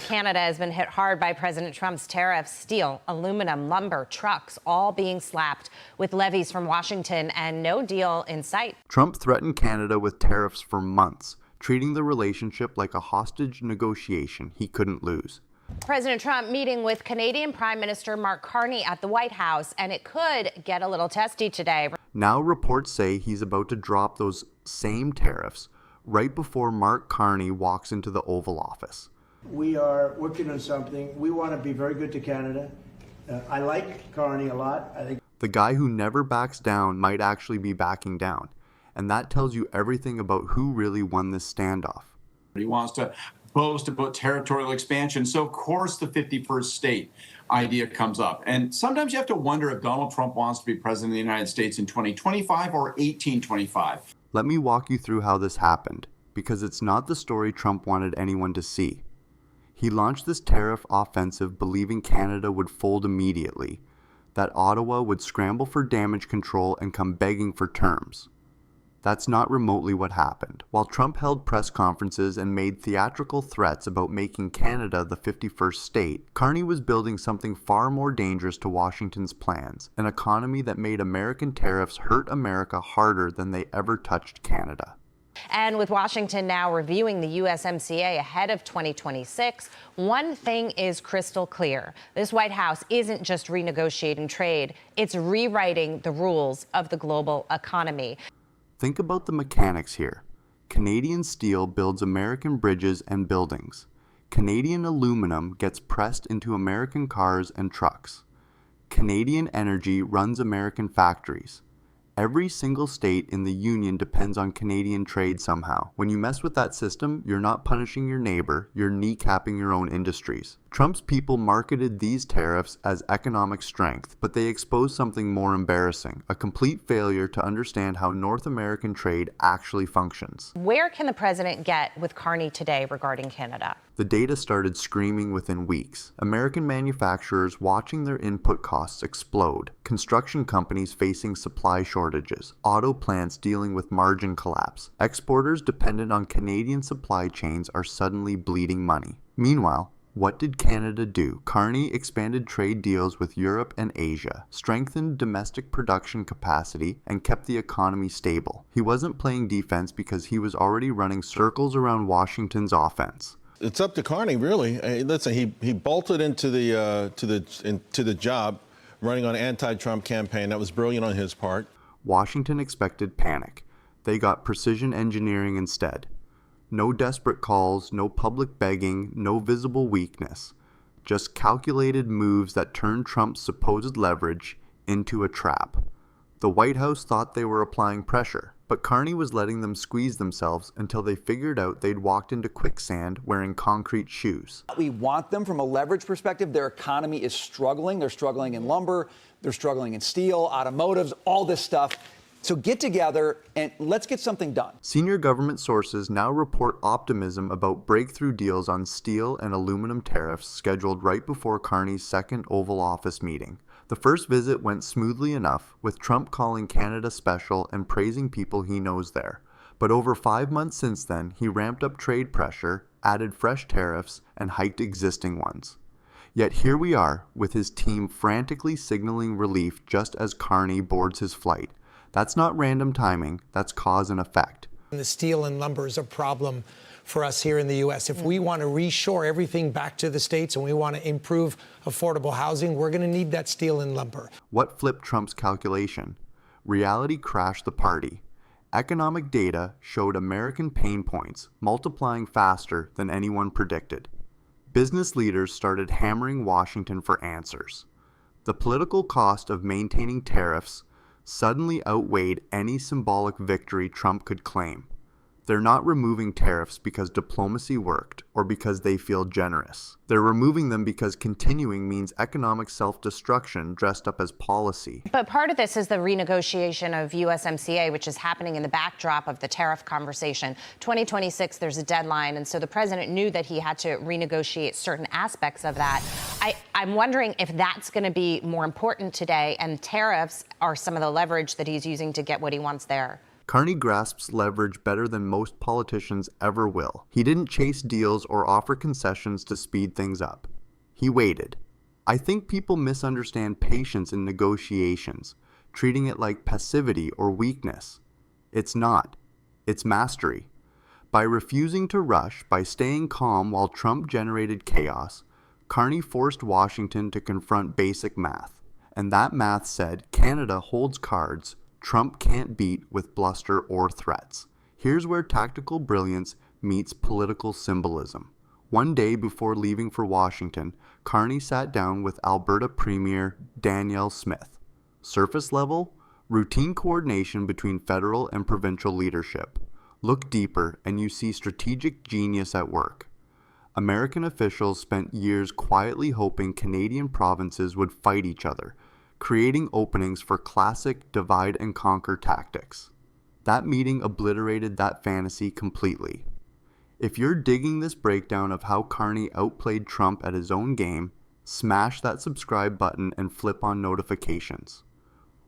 Canada has been hit hard by President Trump's tariffs. Steel, aluminum, lumber, trucks, all being slapped with levies from Washington and no deal in sight. Trump threatened Canada with tariffs for months, treating the relationship like a hostage negotiation he couldn't lose. President Trump meeting with Canadian Prime Minister Mark Carney at the White House, and it could get a little testy today. Now reports say he's about to drop those same tariffs right before Mark Carney walks into the Oval Office. We are working on something. We want to be very good to Canada. I like Carney a lot. I think the guy who never backs down might actually be backing down. And that tells you everything about who really won this standoff. He wants to boast about territorial expansion. So, of course, the 51st state idea comes up. And sometimes you have to wonder if Donald Trump wants to be president of the United States in 2025 or 1825. Let me walk you through how this happened, because it's not the story Trump wanted anyone to see. He launched this tariff offensive believing Canada would fold immediately, that Ottawa would scramble for damage control and come begging for terms. That's not remotely what happened. While Trump held press conferences and made theatrical threats about making Canada the 51st state, Carney was building something far more dangerous to Washington's plans, an economy that made American tariffs hurt America harder than they ever touched Canada. And with Washington now reviewing the USMCA ahead of 2026, one thing is crystal clear. This White House isn't just renegotiating trade, it's rewriting the rules of the global economy. Think about the mechanics here. Canadian steel builds American bridges and buildings. Canadian aluminum gets pressed into American cars and trucks. Canadian energy runs American factories. Every single state in the Union depends on Canadian trade somehow. When you mess with that system, you're not punishing your neighbor, you're kneecapping your own industries. Trump's people marketed these tariffs as economic strength, but they exposed something more embarrassing, a complete failure to understand how North American trade actually functions. Where can the president get with Carney today regarding Canada? The data started screaming within weeks. American manufacturers watching their input costs explode, construction companies facing supply shortages, auto plants dealing with margin collapse. Exporters dependent on Canadian supply chains are suddenly bleeding money. Meanwhile, what did Canada do? Carney expanded trade deals with Europe and Asia, strengthened domestic production capacity, and kept the economy stable. He wasn't playing defense because he was already running circles around Washington's offense. It's up to Carney, really. Listen, he bolted into the job, running on an anti-Trump campaign. That was brilliant on his part. Washington expected panic. They got precision engineering instead. No desperate calls, no public begging, no visible weakness. Just calculated moves that turned Trump's supposed leverage into a trap. The White House thought they were applying pressure, but Carney was letting them squeeze themselves until they figured out they'd walked into quicksand wearing concrete shoes. We want them from a leverage perspective. Their economy is struggling. They're struggling in lumber. They're struggling in steel, automotives, all this stuff. So get together and let's get something done. Senior government sources now report optimism about breakthrough deals on steel and aluminum tariffs scheduled right before Carney's second Oval Office meeting. The first visit went smoothly enough, with Trump calling Canada special and praising people he knows there. But over 5 months since then, he ramped up trade pressure, added fresh tariffs, and hiked existing ones. Yet here we are, with his team frantically signaling relief just as Carney boards his flight. That's not random timing, that's cause and effect. The steel and lumber is a problem for us here in the U.S. If we want to reshore everything back to the States and we want to improve affordable housing, we're going to need that steel and lumber. What flipped Trump's calculation? Reality crashed the party. Economic data showed American pain points multiplying faster than anyone predicted. Business leaders started hammering Washington for answers. The political cost of maintaining tariffs suddenly outweighed any symbolic victory Trump could claim. They're not removing tariffs because diplomacy worked or because they feel generous. They're removing them because continuing means economic self-destruction dressed up as policy. But part of this is the renegotiation of USMCA, which is happening in the backdrop of the tariff conversation. 2026, there's a deadline, and so the president knew that he had to renegotiate certain aspects of that. I'm wondering if that's going to be more important today, and tariffs are some of the leverage that he's using to get what he wants there. Carney grasps leverage better than most politicians ever will. He didn't chase deals or offer concessions to speed things up. He waited. I think people misunderstand patience in negotiations, treating it like passivity or weakness. It's not. It's mastery. By refusing to rush, by staying calm while Trump generated chaos, Carney forced Washington to confront basic math. And that math said Canada holds cards Trump can't beat with bluster or threats. Here's where tactical brilliance meets political symbolism. One day before leaving for Washington, Carney sat down with Alberta Premier Danielle Smith. Surface level, routine coordination between federal and provincial leadership. Look deeper and you see strategic genius at work. American officials spent years quietly hoping Canadian provinces would fight each other, creating openings for classic divide and conquer tactics. That meeting obliterated that fantasy completely. If you're digging this breakdown of how Carney outplayed Trump at his own game, smash that subscribe button and flip on notifications.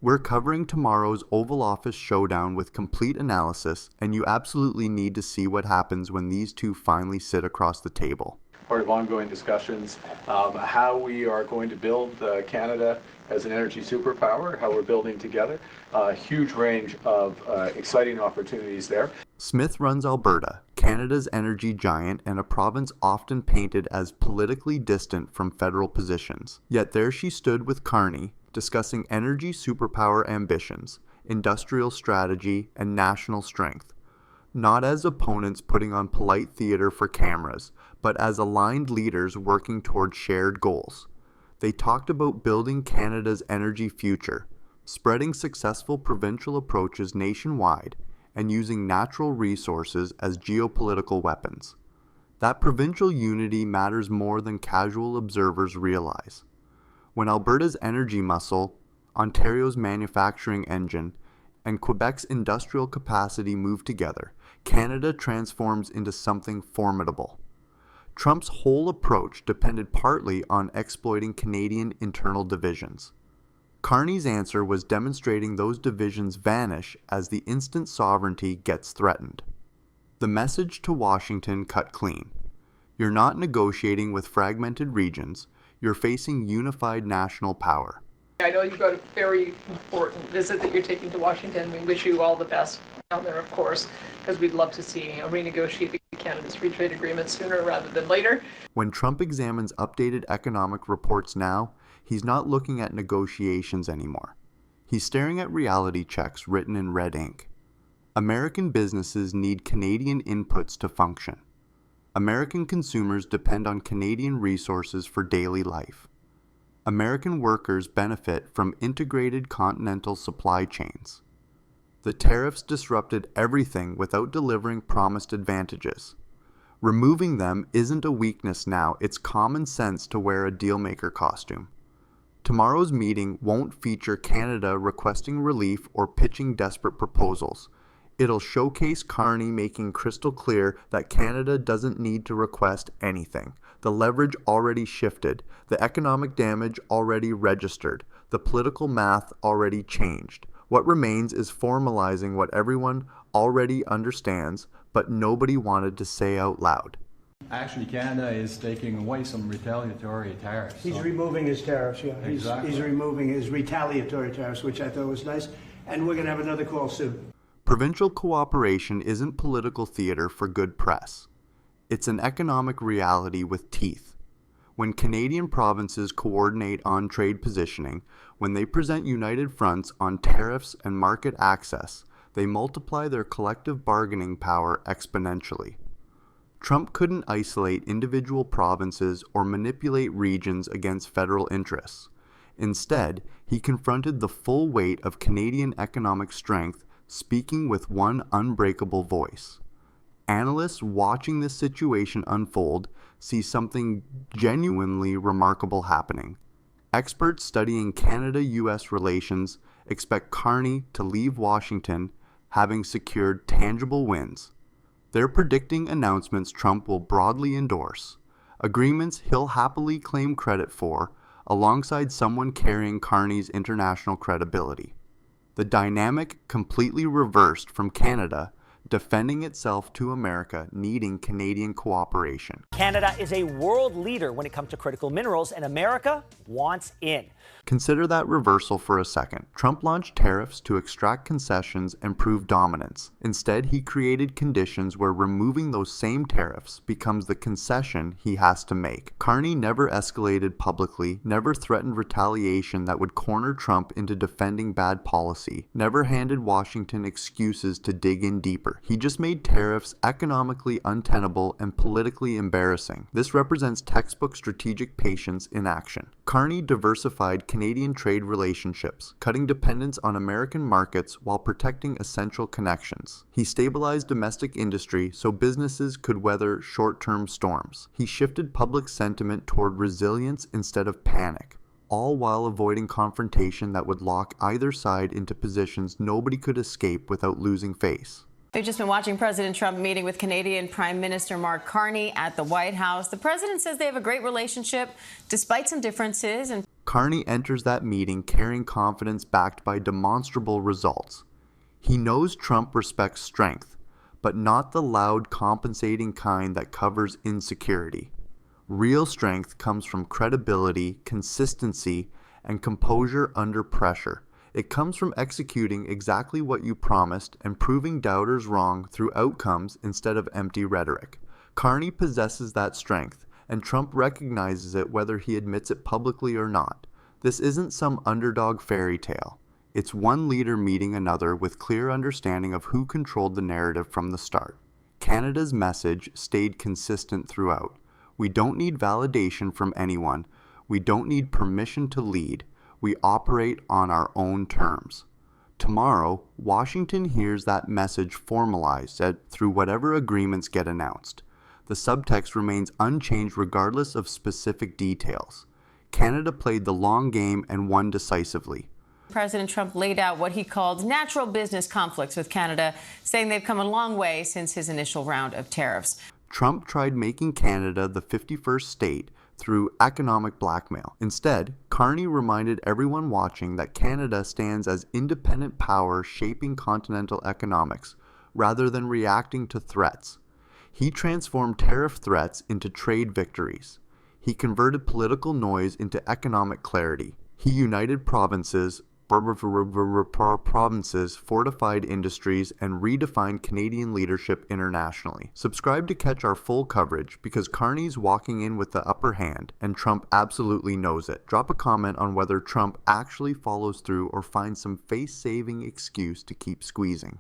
We're covering tomorrow's Oval Office showdown with complete analysis, and you absolutely need to see what happens when these two finally sit across the table. Part of ongoing discussions, how we are going to build Canada as an energy superpower, how we're building together. A huge range of exciting opportunities there. Smith runs Alberta, Canada's energy giant and a province often painted as politically distant from federal positions. Yet there she stood with Carney, discussing energy superpower ambitions, industrial strategy, and national strength. Not as opponents putting on polite theater for cameras, but as aligned leaders working toward shared goals. They talked about building Canada's energy future, spreading successful provincial approaches nationwide, and using natural resources as geopolitical weapons. That provincial unity matters more than casual observers realize. When Alberta's energy muscle, Ontario's manufacturing engine, and Quebec's industrial capacity move together, Canada transforms into something formidable. Trump's whole approach depended partly on exploiting Canadian internal divisions. Carney's answer was demonstrating those divisions vanish as the instant sovereignty gets threatened. The message to Washington cut clean. You're not negotiating with fragmented regions, you're facing unified national power. I know you've got a very important visit that you're taking to Washington. We wish you all the best down there, of course, because we'd love to see renegotiate Canada's free trade agreement sooner rather than later. When Trump examines updated economic reports now, he's not looking at negotiations anymore. He's staring at reality checks written in red ink. American businesses need Canadian inputs to function. American consumers depend on Canadian resources for daily life. American workers benefit from integrated continental supply chains. The tariffs disrupted everything without delivering promised advantages. Removing them isn't a weakness now, it's common sense to wear a dealmaker costume. Tomorrow's meeting won't feature Canada requesting relief or pitching desperate proposals. It'll showcase Carney making crystal clear that Canada doesn't need to request anything. The leverage already shifted, the economic damage already registered, the political math already changed. What remains is formalizing what everyone already understands, but nobody wanted to say out loud. Actually, Canada is taking away some retaliatory tariffs. He's removing his tariffs, yeah. Exactly. He's removing his retaliatory tariffs, which I thought was nice. And we're going to have another call soon. Provincial cooperation isn't political theater for good press. It's an economic reality with teeth. When Canadian provinces coordinate on trade positioning, when they present united fronts on tariffs and market access, they multiply their collective bargaining power exponentially. Trump couldn't isolate individual provinces or manipulate regions against federal interests. Instead, he confronted the full weight of Canadian economic strength, speaking with one unbreakable voice. Analysts watching this situation unfold see something genuinely remarkable happening. Experts studying Canada-US relations expect Carney to leave Washington having secured tangible wins. They're predicting announcements Trump will broadly endorse, agreements he'll happily claim credit for, alongside someone carrying Carney's international credibility. The dynamic completely reversed from Canada defending itself to America, needing Canadian cooperation. Canada is a world leader when it comes to critical minerals, and America wants in. Consider that reversal for a second. Trump launched tariffs to extract concessions and prove dominance. Instead, he created conditions where removing those same tariffs becomes the concession he has to make. Carney never escalated publicly, never threatened retaliation that would corner Trump into defending bad policy, never handed Washington excuses to dig in deeper. He just made tariffs economically untenable and politically embarrassing. This represents textbook strategic patience in action. Carney diversified Canadian trade relationships, cutting dependence on American markets while protecting essential connections. He stabilized domestic industry so businesses could weather short-term storms. He shifted public sentiment toward resilience instead of panic, all while avoiding confrontation that would lock either side into positions nobody could escape without losing face. We've just been watching President Trump meeting with Canadian Prime Minister Mark Carney at the White House. The president says they have a great relationship despite some differences. And Carney enters that meeting carrying confidence backed by demonstrable results. He knows Trump respects strength, but not the loud, compensating kind that covers insecurity. Real strength comes from credibility, consistency, and composure under pressure. It comes from executing exactly what you promised and proving doubters wrong through outcomes instead of empty rhetoric. Carney possesses that strength, and Trump recognizes it whether he admits it publicly or not. This isn't some underdog fairy tale. It's one leader meeting another with clear understanding of who controlled the narrative from the start. Canada's message stayed consistent throughout. We don't need validation from anyone. We don't need permission to lead. We operate on our own terms. Tomorrow, Washington hears that message formalized through whatever agreements get announced. The subtext remains unchanged regardless of specific details. Canada played the long game and won decisively. President Trump laid out what he called natural business conflicts with Canada, saying they've come a long way since his initial round of tariffs. Trump tried making Canada the 51st state through economic blackmail. Instead, Carney reminded everyone watching that Canada stands as independent power shaping continental economics, rather than reacting to threats. He transformed tariff threats into trade victories. He converted political noise into economic clarity. He united provinces, fortified industries, and redefined Canadian leadership internationally. Subscribe to catch our full coverage because Carney's walking in with the upper hand, and Trump absolutely knows it. Drop a comment on whether Trump actually follows through or finds some face-saving excuse to keep squeezing.